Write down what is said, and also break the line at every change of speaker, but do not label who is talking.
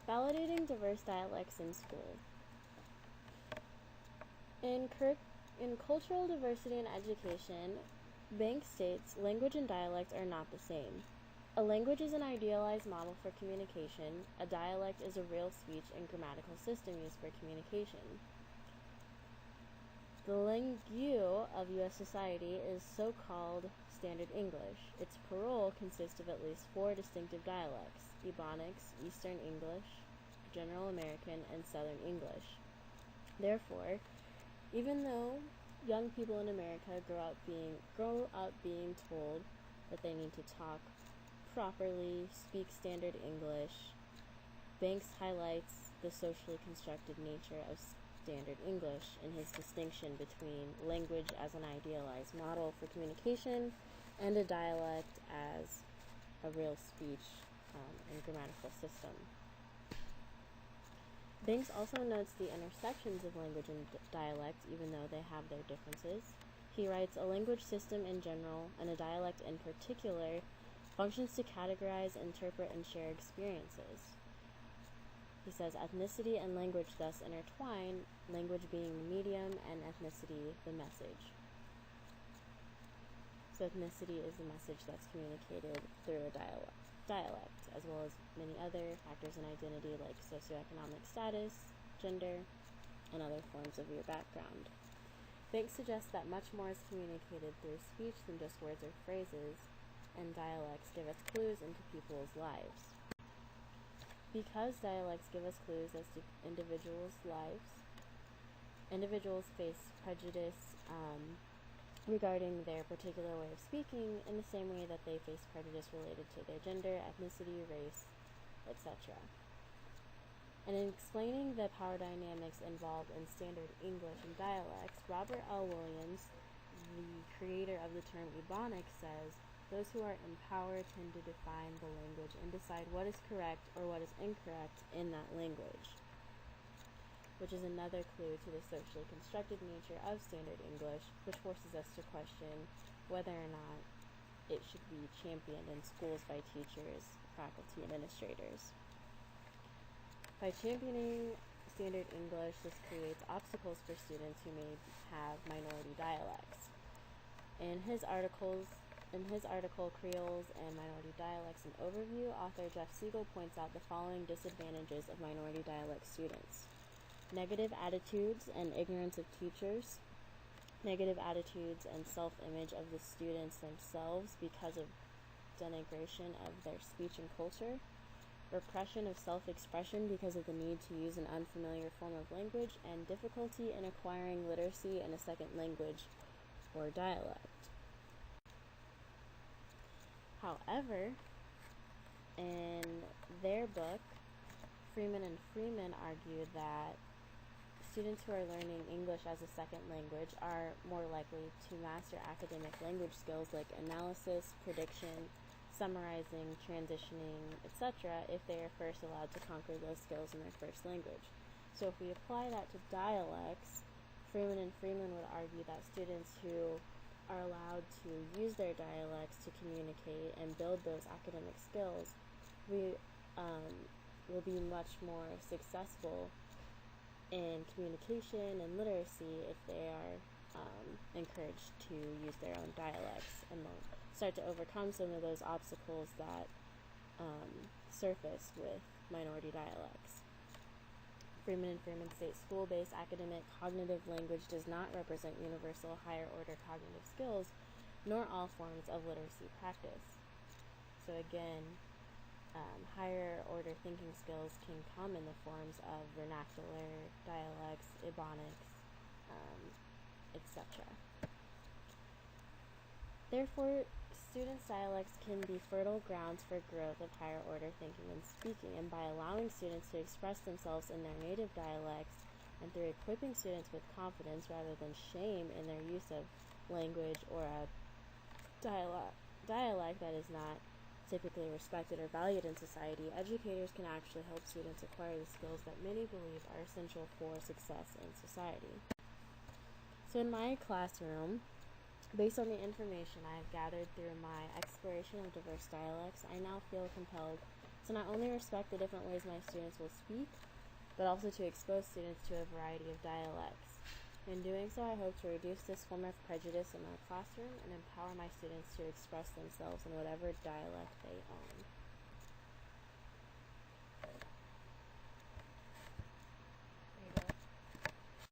Validating diverse dialects in school. In cultural diversity in education, Banks states, language and dialect are not the same. A language is an idealized model for communication. A dialect is a real speech and grammatical system used for communication. The lingue of U.S. society is so-called Standard English. Its parole consists of at least 4 distinctive dialects: Ebonics, Eastern English, General American, and Southern English. Therefore, even though young people in America grow up being told that they need to talk properly, speak Standard English, Banks highlights the socially constructed nature of Standard English in his distinction between language as an idealized model for communication and a dialect as a real speech and grammatical system. Banks also notes the intersections of language and dialect, even though they have their differences. He writes, a language system in general, and a dialect in particular, functions to categorize, interpret, and share experiences. He says, ethnicity and language thus intertwine, language being the medium and ethnicity the message. So ethnicity is the message that's communicated through a dialect, as well as many other factors in identity like socioeconomic status, gender, and other forms of your background. Banks suggests that much more is communicated through speech than just words or phrases, and dialects give us clues into people's lives. Because dialects give us clues as to individuals' lives, individuals face prejudice regarding their particular way of speaking in the same way that they face prejudice related to their gender, ethnicity, race, etc. And in explaining the power dynamics involved in Standard English and dialects, Robert L. Williams, the creator of the term Ebonics, says, those who are in power tend to define the language and decide what is correct or what is incorrect in that language, which is another clue to the socially constructed nature of Standard English, which forces us to question whether or not it should be championed in schools by teachers, faculty, administrators. By championing Standard English, this creates obstacles for students who may have minority dialects. In his article, Creoles and Minority Dialects, an Overview, author Jeff Siegel points out the following disadvantages of minority dialect students: negative attitudes and ignorance of teachers, negative attitudes and self-image of the students themselves because of denigration of their speech and culture, repression of self-expression because of the need to use an unfamiliar form of language, and difficulty in acquiring literacy in a second language or dialect. However, in their book, Freeman and Freeman argue that students who are learning English as a second language are more likely to master academic language skills like analysis, prediction, summarizing, transitioning, etc. if they are first allowed to conquer those skills in their first language. So if we apply that to dialects, Freeman and Freeman would argue that students who are allowed to use their dialects to communicate and build those academic skills, we will be much more successful in communication and literacy if they are encouraged to use their own dialects, and they'll start to overcome some of those obstacles that surface with minority dialects. Freeman and Freeman state school-based academic cognitive language does not represent universal higher-order cognitive skills, nor all forms of literacy practice. So again, higher-order thinking skills can come in the forms of vernacular, dialects, Ebonics, etc. Therefore, students' dialects can be fertile grounds for growth of higher-order thinking and speaking, and by allowing students to express themselves in their native dialects and through equipping students with confidence rather than shame in their use of language or a dialect that is not typically respected or valued in society, educators can actually help students acquire the skills that many believe are essential for success in society. So in my classroom, based on the information I have gathered through my exploration of diverse dialects, I now feel compelled to not only respect the different ways my students will speak, but also to expose students to a variety of dialects. In doing so, I hope to reduce this form of prejudice in my classroom and empower my students to express themselves in whatever dialect they own.